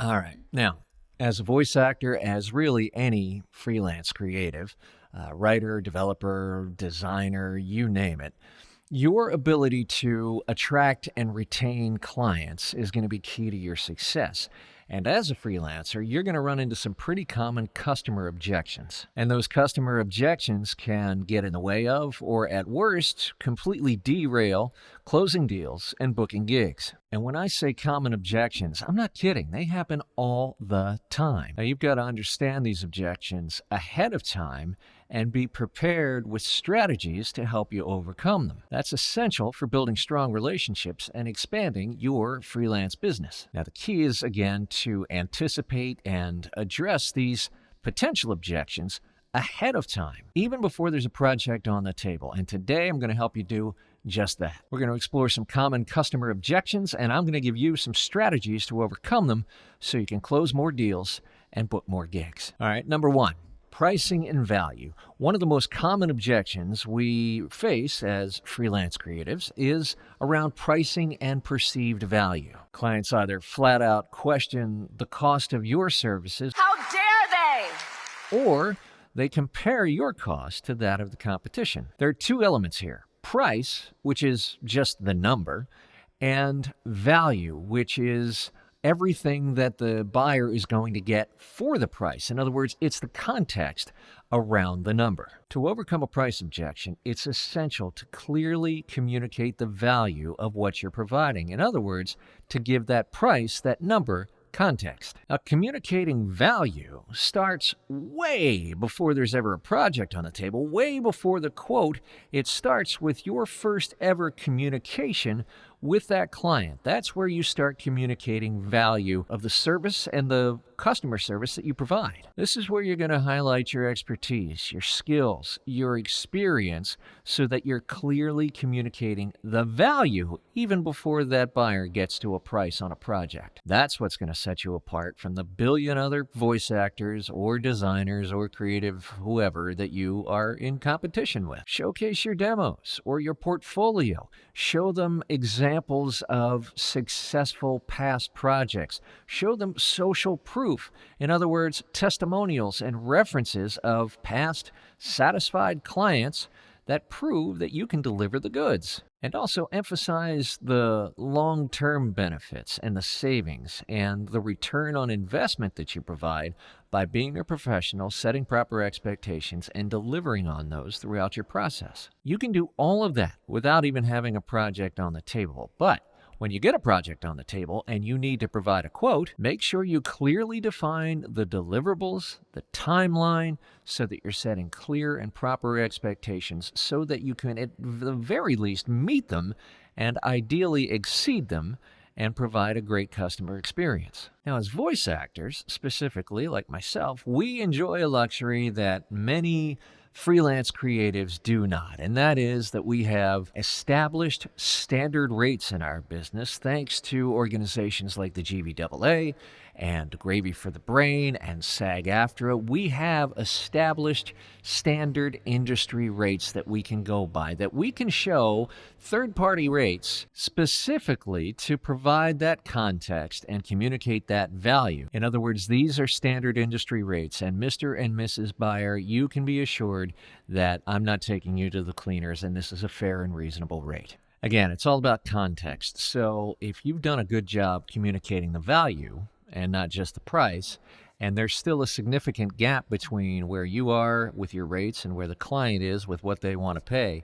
All right. Now, as a voice actor, as really any freelance creative, writer, developer, designer, you name it, your ability to attract and retain clients is going to be key to your success. And as a freelancer, you're going to run into some pretty common customer objections. And those customer objections can get in the way of, or at worst, completely derail closing deals and booking gigs. And when I say common objections, I'm not kidding. They happen all the time. Now, you've got to understand these objections ahead of time and be prepared with strategies to help you overcome them. That's essential for building strong relationships and expanding your freelance business. Now, the key is, again, to anticipate and address these potential objections ahead of time, even before there's a project on the table. And today, I'm going to help you do just that. We're going to explore some common customer objections, and I'm going to give you some strategies to overcome them so you can close more deals and book more gigs. All right, number one. Pricing and value. One of the most common objections we face as freelance creatives is around pricing and perceived value. Clients either flat out question the cost of your services. How dare they? Or they compare your cost to that of the competition. There are two elements here. Price, which is just the number, and value, which is everything that the buyer is going to get for the price. In other words, it's the context around the number. To overcome a price objection, it's essential to clearly communicate the value of what you're providing. In other words, to give that price, that number, context. Now, communicating value starts way before there's ever a project on the table, way before the quote. It starts with your first ever communication with that client. That's where you start communicating value of the service and the customer service that you provide. This is where you're going to highlight your expertise, your skills, your experience, so that you're clearly communicating the value even before that buyer gets to a price on a project. That's what's going to set you apart from the billion other voice actors or designers or creative whoever that you are in competition with. Showcase your demos or your portfolio. Show them examples of successful past projects. Show them social proof. In other words, testimonials and references of past satisfied clients that prove that you can deliver the goods. And also emphasize the long-term benefits and the savings and the return on investment that you provide by being a professional, setting proper expectations, and delivering on those throughout your process. You can do all of that without even having a project on the table. But when you get a project on the table and you need to provide a quote, make sure you clearly define the deliverables, the timeline, so that you're setting clear and proper expectations so that you can, at the very least, meet them and ideally exceed them and provide a great customer experience. Now, as voice actors, specifically like myself, we enjoy a luxury that many freelance creatives do not, and that is that we have established standard rates in our business thanks to organizations like the GVAA and Gravy for the Brain and SAG-AFTRA. We have established standard industry rates that we can go by, that we can show third-party rates specifically to provide that context and communicate that value. In other words, these are standard industry rates, and Mr. and Mrs. Buyer, you can be assured that I'm not taking you to the cleaners, and this is a fair and reasonable rate. Again, it's all about context. So if you've done a good job communicating the value and not just the price, and there's still a significant gap between where you are with your rates and where the client is with what they want to pay,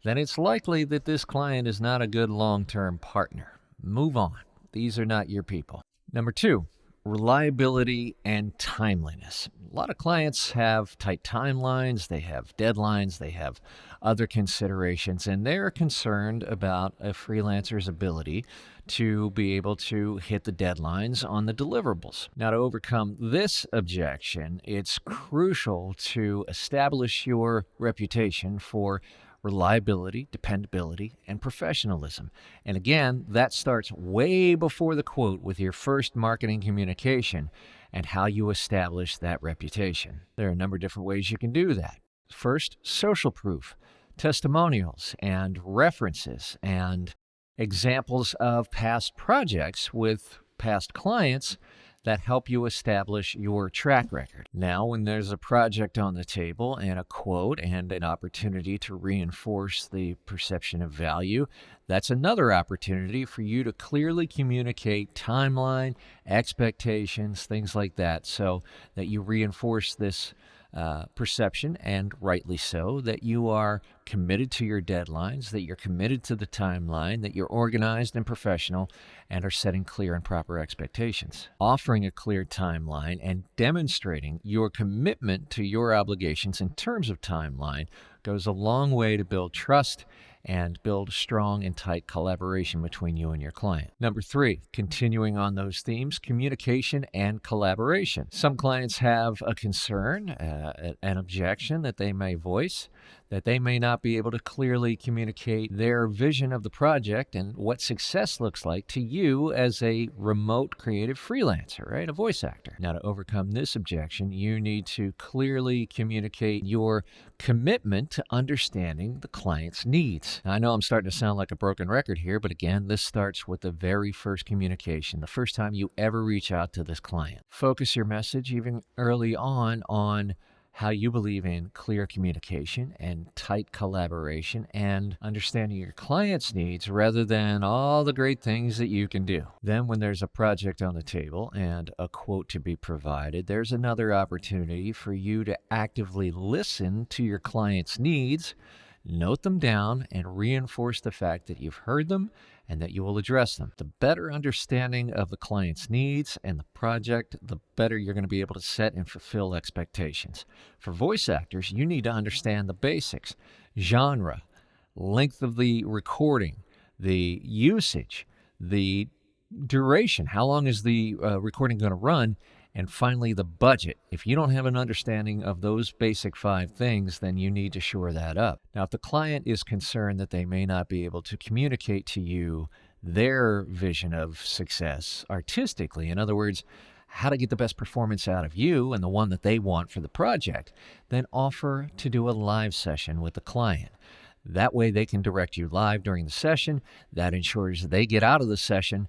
then it's likely that this client is not a good long-term partner. Move on. These are not your people. Number two, reliability and timeliness. A lot of clients have tight timelines, they have deadlines, they have other considerations, and they're concerned about a freelancer's ability to be able to hit the deadlines on the deliverables. Now, to overcome this objection, it's crucial to establish your reputation for reliability, dependability, and professionalism. And again, that starts way before the quote with your first marketing communication and how you establish that reputation. There are a number of different ways you can do that. First, social proof, testimonials, and references, and examples of past projects with past clients that help you establish your track record. Now, when there's a project on the table and a quote and an opportunity to reinforce the perception of value, that's another opportunity for you to clearly communicate timeline, expectations, things like that, so that you reinforce this perception, and rightly so, that you are committed to your deadlines, that you're committed to the timeline, that you're organized and professional, and are setting clear and proper expectations. Offering a clear timeline and demonstrating your commitment to your obligations in terms of timeline goes a long way to build trust and build strong and tight collaboration between you and your client. Number 3, continuing on those themes, communication and collaboration. Some clients have a concern, an objection that they may voice, that they may not be able to clearly communicate their vision of the project and what success looks like to you as a remote creative freelancer, right? A voice actor. Now, to overcome this objection, you need to clearly communicate your commitment to understanding the client's needs. Now, I know I'm starting to sound like a broken record here, but again, this starts with the very first communication, the first time you ever reach out to this client. Focus your message even early on how you believe in clear communication and tight collaboration and understanding your client's needs rather than all the great things that you can do. Then when there's a project on the table and a quote to be provided, there's another opportunity for you to actively listen to your client's needs, note them down, and reinforce the fact that you've heard them and that you will address them. The better understanding of the client's needs and the project, the better you're going to be able to set and fulfill expectations. For voice actors, you need to understand the basics: genre, length of the recording, the usage, the duration, how long is the recording going to run, and finally, the budget. If you don't have an understanding of those basic 5 things, then you need to shore that up. Now, if the client is concerned that they may not be able to communicate to you their vision of success artistically, in other words, how to get the best performance out of you and the one that they want for the project, then offer to do a live session with the client. That way they can direct you live during the session. That ensures they get out of the session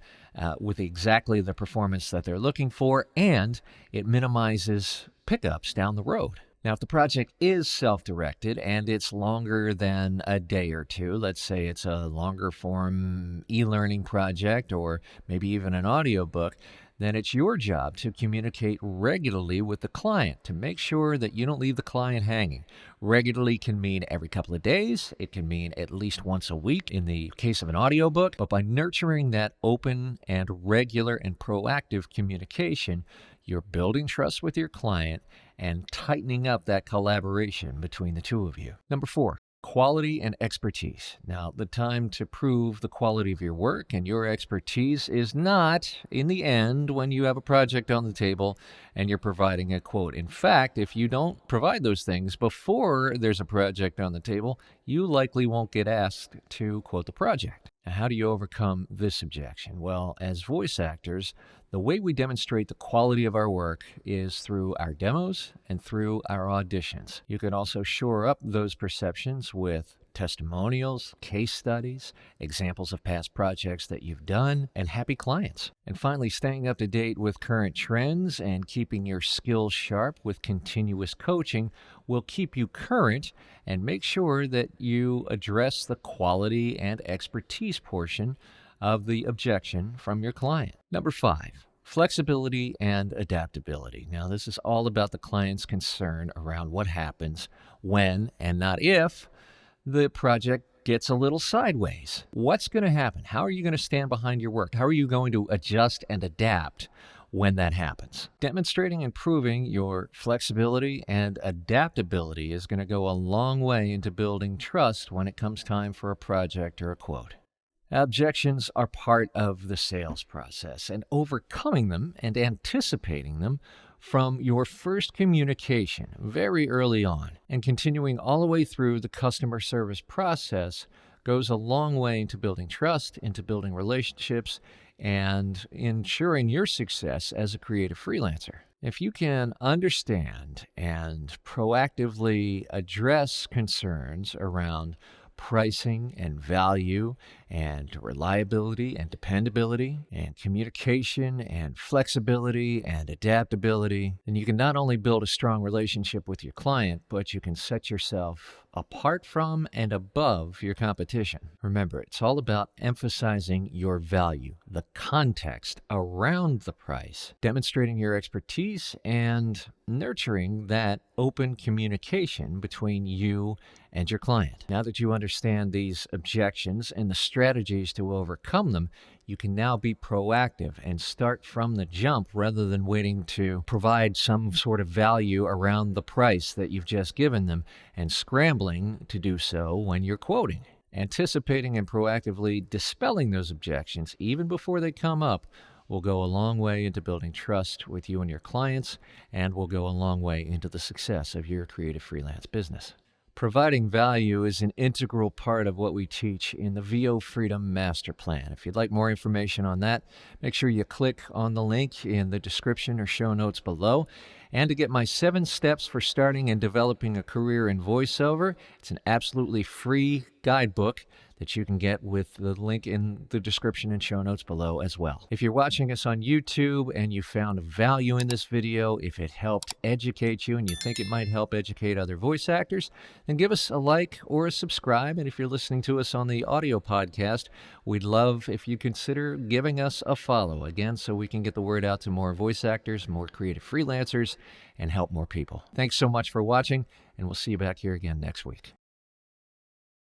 with exactly the performance that they're looking for, and it minimizes pickups down the road. Now, if the project is self-directed and it's longer than a day or two, let's say it's a longer form e-learning project or maybe even an audiobook, then it's your job to communicate regularly with the client to make sure that you don't leave the client hanging. Regularly can mean every couple of days. It can mean at least once a week in the case of an audiobook. But by nurturing that open and regular and proactive communication, you're building trust with your client and tightening up that collaboration between the two of you. Number 4. Quality and expertise. Now, the time to prove the quality of your work and your expertise is not in the end when you have a project on the table and you're providing a quote. In fact, if you don't provide those things before there's a project on the table, you likely won't get asked to quote the project. Now, how do you overcome this objection? Well, as voice actors, the way we demonstrate the quality of our work is through our demos and through our auditions. You can also shore up those perceptions with testimonials, case studies, examples of past projects that you've done, and happy clients. And finally, staying up to date with current trends and keeping your skills sharp with continuous coaching will keep you current and make sure that you address the quality and expertise portion of the objection from your client. Number 5, flexibility and adaptability. Now, this is all about the client's concern around what happens when, and not if, the project gets a little sideways. What's going to happen? How are you going to stand behind your work? How are you going to adjust and adapt when that happens? Demonstrating and proving your flexibility and adaptability is going to go a long way into building trust when it comes time for a project or a quote. Objections are part of the sales process, and overcoming them and anticipating them from your first communication very early on and continuing all the way through the customer service process goes a long way into building trust, into building relationships, and ensuring your success as a creative freelancer. If you can understand and proactively address concerns around pricing and value and reliability and dependability and communication and flexibility and adaptability, then you can not only build a strong relationship with your client, but you can set yourself apart from and above your competition. Remember, it's all about emphasizing your value, the context around the price, demonstrating your expertise, and nurturing that open communication between you and your client. Now that you understand these objections and the strategies to overcome them, you can now be proactive and start from the jump rather than waiting to provide some sort of value around the price that you've just given them and scrambling to do so when you're quoting. Anticipating and proactively dispelling those objections even before they come up will go a long way into building trust with you and your clients, and will go a long way into the success of your creative freelance business. Providing value is an integral part of what we teach in the VO Freedom Master Plan. If you'd like more information on that, make sure you click on the link in the description or show notes below. And to get my 7 steps for starting and developing a career in voiceover, it's an absolutely free guidebook that you can get with the link in the description and show notes below as well. If you're watching us on YouTube and you found value in this video, if it helped educate you and you think it might help educate other voice actors, then give us a like or a subscribe. And if you're listening to us on the audio podcast, we'd love if you consider giving us a follow, again, so we can get the word out to more voice actors, more creative freelancers, and help more people. Thanks so much for watching, and we'll see you back here again next week.